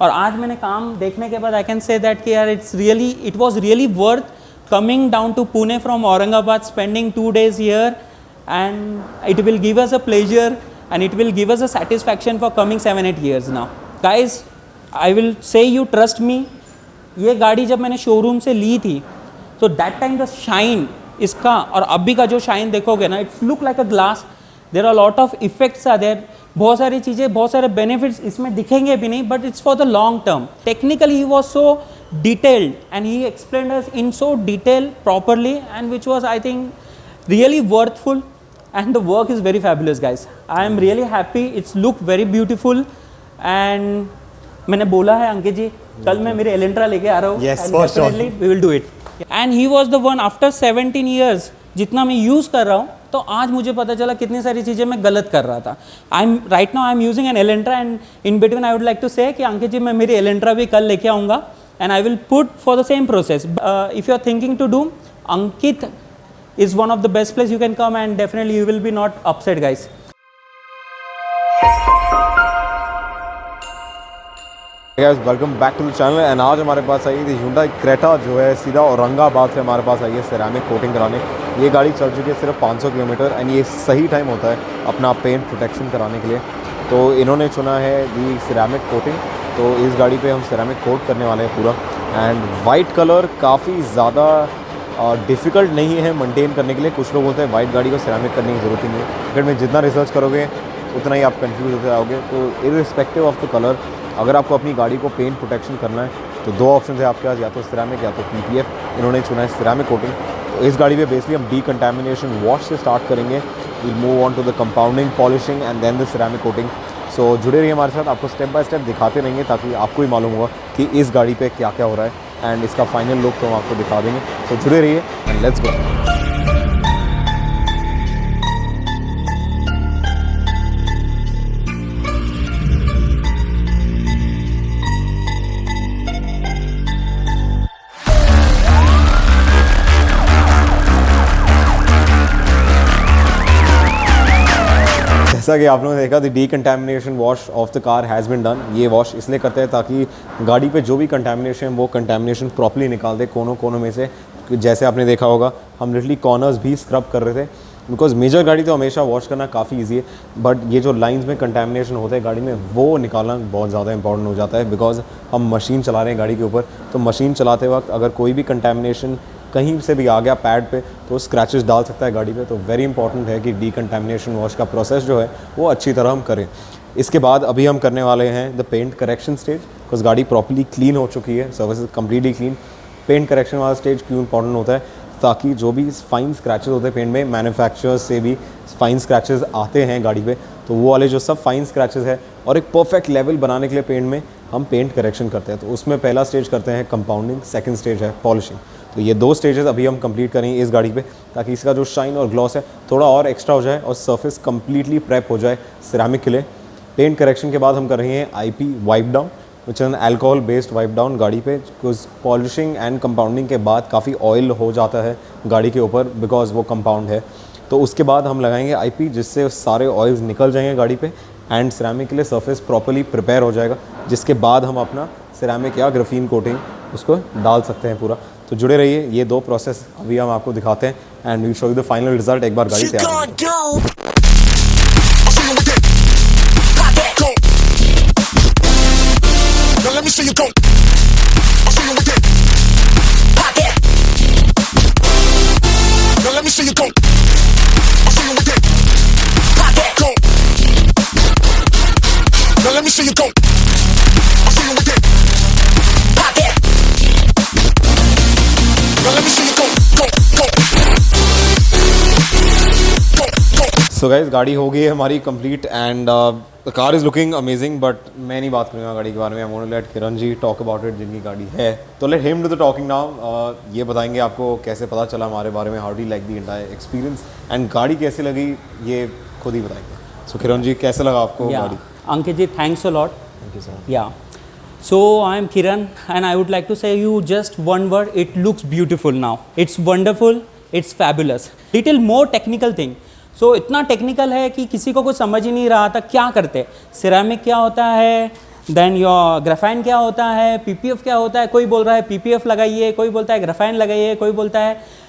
और आज मैंने काम देखने के बाद आई कैन से दैट कि यार it was really worth coming down to Pune from Aurangabad, spending 2 days here, and it will give us a pleasure and it will give us a satisfaction for coming 7-8 years now. Guys, I will say you trust me, ये गाड़ी जब मैंने showroom से ली थी तो that time the shine इसका और अभी का जो शाइन देखोगे ना, it's look like a glass. There are lot of effects are there, बहुत सारी चीज़ें, बहुत सारे बेनिफिट्स इसमें दिखेंगे भी नहीं, but it's for the long term. Technically he was so detailed and he explained us in so detail properly and which was I think really worthful and the work is very fabulous guys. I am really happy, it's look very beautiful and मैंने बोला है अंकित जी कल मैं मेरे Elantra लेके आ रहा हूँ. Yes, and for definitely sure. we will do it. And he was the one after 17 years जितना मैं यूज़ कर रहा हूँ तो आज मुझे पता चला कितनी सारी चीज़ें मैं गलत कर रहा था. right now I am using an Elantra and in between I would like to say कि अंकित जी मैं मेरी एलेंट्रा भी कल लेके आऊँगा and I will put for the same process. If you are thinking to do, Ankit is one of the best place you can come and definitely you will be not upset guys. Guys, welcome back to the channel and आज हमारे पास आई थी Hyundai Creta जो है सीधा औरंगाबाद से हमारे पास आई है ceramic coating कराने. ये गाड़ी चल चुकी है सिर्फ 500 किलोमीटर एंड ये सही टाइम होता है अपना पेंट प्रोटेक्शन कराने के लिए. तो इन्होंने चुना है दी सिरेमिक कोटिंग. तो इस गाड़ी पे हम सिरेमिक कोट करने वाले हैं पूरा. एंड वाइट कलर काफ़ी ज़्यादा डिफ़िकल्ट नहीं है मेंटेन करने के लिए. कुछ लोग बोलते हैं वाइट गाड़ी को सिरेमिक करने की ज़रूरत ही नहीं है. अगर में जितना रिसर्च करोगे उतना ही आप कंफ्यूज होते आओगे. तो इर्रिस्पेक्टिव ऑफ द कलर, अगर आपको अपनी गाड़ी को पेंट प्रोटेक्शन करना है तो 2 ऑप्शन है आपके पास, या तो सिरेमिक या तो PPF. इन्होंने चुना है सिरेमिक कोटिंग. तो इस गाड़ी पे बेसिकली हम डीकंटामिनेशन वॉश से स्टार्ट करेंगे. We move on to the compounding, polishing and then the ceramic coating. So जुड़े रहिए हमारे साथ, आपको स्टेप बाय स्टेप दिखाते रहेंगे ताकि आपको ही मालूम होगा कि इस गाड़ी पे क्या क्या हो रहा है एंड इसका फाइनल लुक तो हम आपको दिखा देंगे. सो जुड़े रहिए एंड लेट्स गो. जैसा कि आप लोगों ने देखा the decontamination wash of the car has been done. ये वॉश इसलिए करते हैं ताकि गाड़ी पे जो भी कंटामिनेशन वो कंटामिनेशन प्रॉपर्ली निकाल दे कोनों कोनों में से. जैसे आपने देखा होगा हम लिटरली कॉर्नर्स भी स्क्रब कर रहे थे बिकॉज मेजर गाड़ी तो हमेशा वॉश करना काफ़ी ईजी है, बट ये जो लाइंस में कंटामिनेशन होते हैं गाड़ी में वो निकालना बहुत ज़्यादा इंपॉर्टेंट हो जाता है. बिकॉज हम मशीन चला रहे हैं गाड़ी के ऊपर, तो मशीन चलाते वक्त अगर कोई भी कंटामिनेशन कहीं से भी आ गया पैड पे तो स्क्रैचेस डाल सकता है गाड़ी पे. तो वेरी इंपॉर्टेंट है कि डीकंटामिनेशन वॉश का प्रोसेस जो है वो अच्छी तरह हम करें. इसके बाद अभी हम करने वाले हैं the paint correction stage. Because गाड़ी प्रॉपर्ली क्लीन हो चुकी है, service is completely clean. Paint correction वाला स्टेज क्यों इंपॉर्टेंट होता है? ताकि जो भी फाइन स्क्रैचेस होते हैं पेंट में, मैन्युफैक्चरर्स से भी फाइन स्क्रैचेस आते हैं गाड़ी पे, तो वो वाले जो सब फाइन स्क्रैचेस है और एक परफेक्ट लेवल बनाने के लिए पेंट में हम पेंट करेक्शन करते हैं. तो उसमें पहला स्टेज करते हैं कंपाउंडिंग, सेकंड स्टेज है पॉलिशिंग. तो ये 2 स्टेजेस अभी हम कंप्लीट करेंगे इस गाड़ी पे ताकि इसका जो शाइन और ग्लॉस है थोड़ा और एक्स्ट्रा हो जाए और सरफेस कंप्लीटली प्रेप हो जाए सिरेमिक के लिए. पेंट करेक्शन के बाद हम कर रहे हैं IP wipe down, which is an alcohol based wipe down गाड़ी पे. बिकॉज पॉलिशिंग एंड कंपाउंडिंग के बाद काफ़ी ऑयल हो जाता है गाड़ी के ऊपर बिकॉज वो कंपाउंड है. तो उसके बाद हम लगाएंगे IP जिससे सारे ऑयल्स निकल जाएंगे गाड़ी पे एंड सिरेमिक के लिए सरफेस प्रॉपर्ली प्रिपेयर हो जाएगा, जिसके बाद हम अपना सिरेमिक या ग्राफीन कोटिंग उसको डाल सकते हैं पूरा. तो जुड़े रहिए, ये 2 प्रोसेस अभी हम आपको दिखाते हैं and we show you the final result एक बार गाड़ी तैयार हो. सो गाइस, गाड़ी हो गई है हमारी complete and the car is looking amazing. But मैं नहीं बात करूँगा गाड़ी के बारे में. I want to let Kiran ji talk about it जिनकी गाड़ी है. तो let him do the talking now. ये बताएंगे आपको कैसे पता चला हमारे बारे में, how do like the entire experience and गाड़ी कैसी लगी ये खुद ही बताएंगे. सो किरण जी कैसे लगा आपको गाड़ी? Ankit ji, thanks a lot. Thank you sir. Yeah. So I am Kiran and I would like to say you just one word. It looks beautiful now. It's wonderful. It's fabulous. Little more technical thing. इतना technical है कि किसी को कुछ समझ ही नहीं रहा था क्या करते. सिरेमिक क्या होता है, देन योर ग्राफाइन क्या होता है, पीपीएफ क्या होता है, कोई बोल रहा है पीपीएफ लगाइए, कोई बोलता है ग्राफाइन लगाइए, कोई बोलता है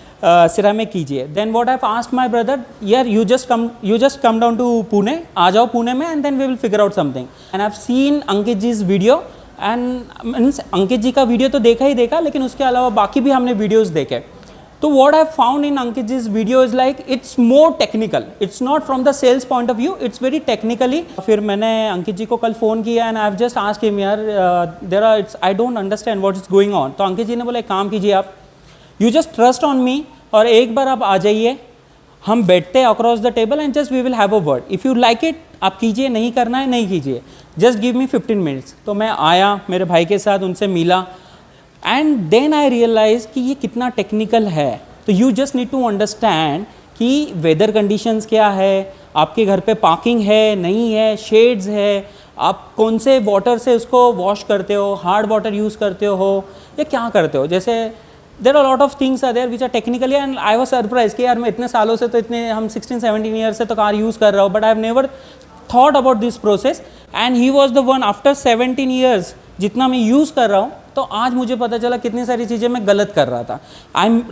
सिरामिक कीजिए. Then what I asked my brother, यार you just come down to Pune, आ जाओ पुणे में and then we will figure out something. And I have seen Ankit ji's video and means Ankit ji का वीडियो तो देखा ही देखा, लेकिन उसके अलावा बाकी भी हमने वीडियोज़ देखे. तो what I found in Ankit ji's video is like it's more technical. It's not from the sales point of view. It's very technically. फिर मैंने अंकित जी को कल फ़ोन किया and I've just asked him यार there are I don't understand what is going on. तो अंकित जी ने बोला एक काम कीजिए आप, you just trust on me और एक बार आप आ जाइए, हम बैठते हैं across the table and just we will have a word. If you like it आप कीजिए, नहीं करना है नहीं कीजिए, just give me 15 minutes. तो मैं आया मेरे भाई के साथ, उनसे मिला एंड देन आई रियलाइज कि ये कितना टेक्निकल है. तो you just need to understand कि वेदर कंडीशंस क्या है, आपके घर पे पार्किंग है नहीं है, शेड्स है, आप कौन से वाटर से उसको वॉश करते हो, हार्ड वाटर यूज़ करते हो या क्या करते हो. जैसे there are lot of things are there which are technically and I was surprise कि यार मैं इतने सालों से तो इतने हम 16-17 ईयर्स से तो कार यूज़ कर रहा हूँ, but I have never thought about this process. And he was the one after 17 years जितना मैं यूज़ कर रहा हूँ, तो आज मुझे पता चला कितनी सारी चीज़ें मैं गलत कर रहा था.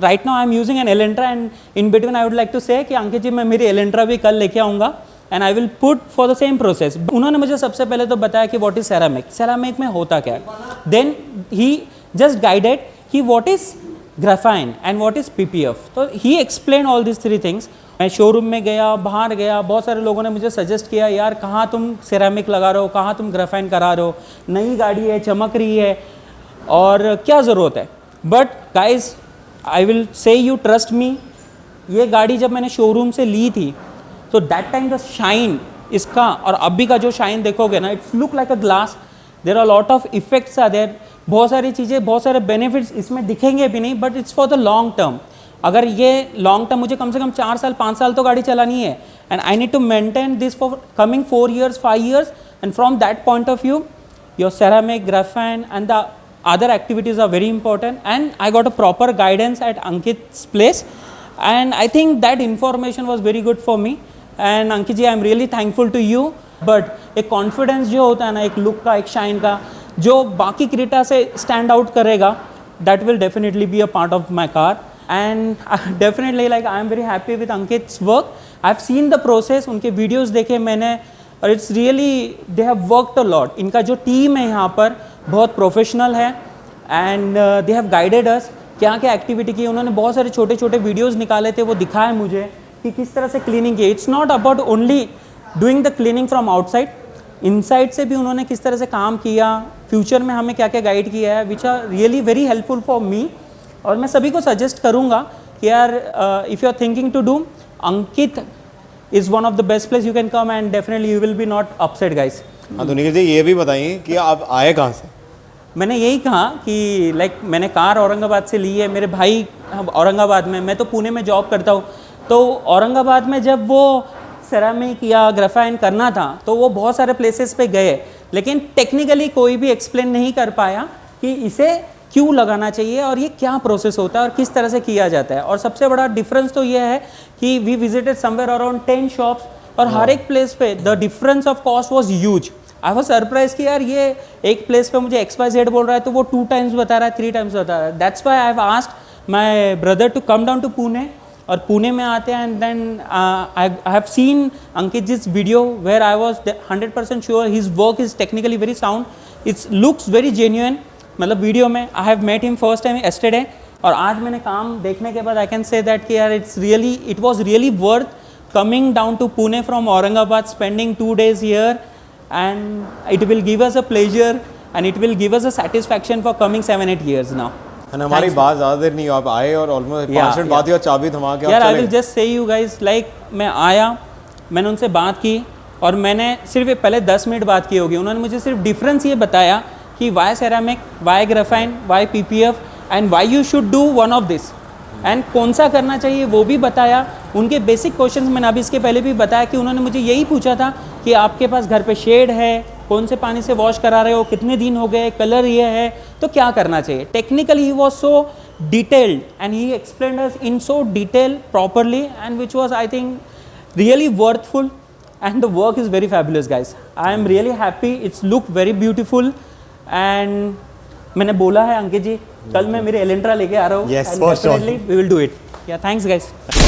Right now I am using an Elantra and in between I would like to say कि अंकित जी मैं मेरी एलेंट्रा भी कल लेके आऊँगा and I will put for the same process. उन्होंने मुझे सबसे पहले तो बताया कि व्हाट इज़ सेरामिक, सेरामिक में होता क्या है. देन ही जस्ट गाइडेड कि what is graphene and what is PPF. तो he explain all this 3 things. मैं शोरूम में गया, बाहर गया, बहुत सारे लोगों ने मुझे सजेस्ट किया यार कहाँ तुम सेरामिक लगा रहे हो, कहाँ तुम ग्राफाइन करा रहे हो, नई गाड़ी है चमक रही है और क्या ज़रूरत है. But guys I will say you trust me, ये गाड़ी जब मैंने शोरूम से ली थी तो दैट टाइम द शाइन इसका और अभी का जो शाइन देखोगे ना, it's look like a glass. There are lot of effects are there, बहुत सारी चीज़ें, बहुत सारे बेनिफिट्स इसमें दिखेंगे भी नहीं, but it's for the long term. अगर ये लॉन्ग टर्म मुझे कम से कम 4 साल 5 साल तो गाड़ी चलानी है and I need to maintain this for coming 4 years 5 years and from that point of view your ceramic, graphene and the other activities are very important. And I got a proper guidance at Ankit's place and I think that information was very good for me. And Ankit ji, I am really thankful to you. But एक confidence जो होता है ना, एक look का, एक shine का, जो बाकी क्रेटा से stand out करेगा, that will definitely be a part of my car. And definitely like I am very happy with Ankit's work. I have seen the process, उनके videos देखे मैंने और it's really they have worked a lot. इनका जो team है यहाँ पर बहुत प्रोफेशनल है एंड दे हैव गाइडेड अस. क्या क्या एक्टिविटी की उन्होंने, बहुत सारे छोटे छोटे वीडियोस निकाले थे, वो दिखाए मुझे कि किस तरह से क्लीनिंग की. It's not about only doing the cleaning from outside, inside से भी उन्होंने किस तरह से काम किया, फ्यूचर में हमें क्या क्या गाइड किया है, which are really very helpful for me. और मैं सभी को सजेस्ट करूँगा कि यार if you are thinking to do, Ankit is one of the best place you can come and definitely you will be not upset guys. हाँ तो निखिल जी ये भी बताइए कि आप आए कहाँ से. मैंने यही कहा कि लाइक मैंने कार औरंगाबाद से ली है, मेरे भाई औरंगाबाद में, मैं तो पुणे में जॉब करता हूँ. तो औरंगाबाद में जब वो सेरामिक या ग्राफाइन करना था तो वो बहुत सारे प्लेसेस पे गए, लेकिन टेक्निकली कोई भी एक्सप्लेन नहीं कर पाया कि इसे क्यों लगाना चाहिए और ये क्या प्रोसेस होता है और किस तरह से किया जाता है. और सबसे बड़ा डिफरेंस तो ये है कि we visited somewhere around 10 shops और हर एक प्लेस पे the difference of cost was huge. I was surprise कि यार ये एक प्लेस पे मुझे XYZ बोल रहा है तो वो 2 times बता रहा है, 3 times बता रहा है. That's why I have asked my brother to come down to Pune. और पुणे में आते हैं and then I have seen Ankit ji's video where I was 100% sure his work is technically very sound. It's looks very genuine. मतलब video में I have met him first time yesterday और आज मैंने काम देखने के बाद आई कैन से दैट कि यार it was really worth coming down to Pune from Aurangabad, spending 2 days here. And it will give us a pleasure and it will give us a satisfaction for coming 7-8 years now. And हमारी बात ज़्यादा देर नहीं, आप आए और almost 5 minute बात ही और चाबी थमा के आप चले. यार I will just say you guys like मैं आया, मैंने उनसे बात की और मैंने सिर्फ पहले 10 मिनट बात की होगी. उन्होंने मुझे सिर्फ डिफरेंस ये बताया कि why ceramic, why graphene, why PPF and why you should do one of this एंड कौन सा करना चाहिए वो भी बताया. उनके बेसिक क्वेश्चंस मैंने अभी इसके पहले भी बताया कि उन्होंने मुझे यही पूछा था कि आपके पास घर पे शेड है, कौन से पानी से वॉश करा रहे हो, कितने दिन हो गए, कलर ये है तो क्या करना चाहिए. Technically he was so detailed and he explained us in so detail properly and which was I think really worthful. and the work is very fabulous, guys. I am really happy. It's look very beautiful, and मैंने बोला है अंकित जी, कल मैं मेरे Elantra लेके आ रहा हूँ. Yes, and for sure. definitely we will do it. Yeah, thanks guys.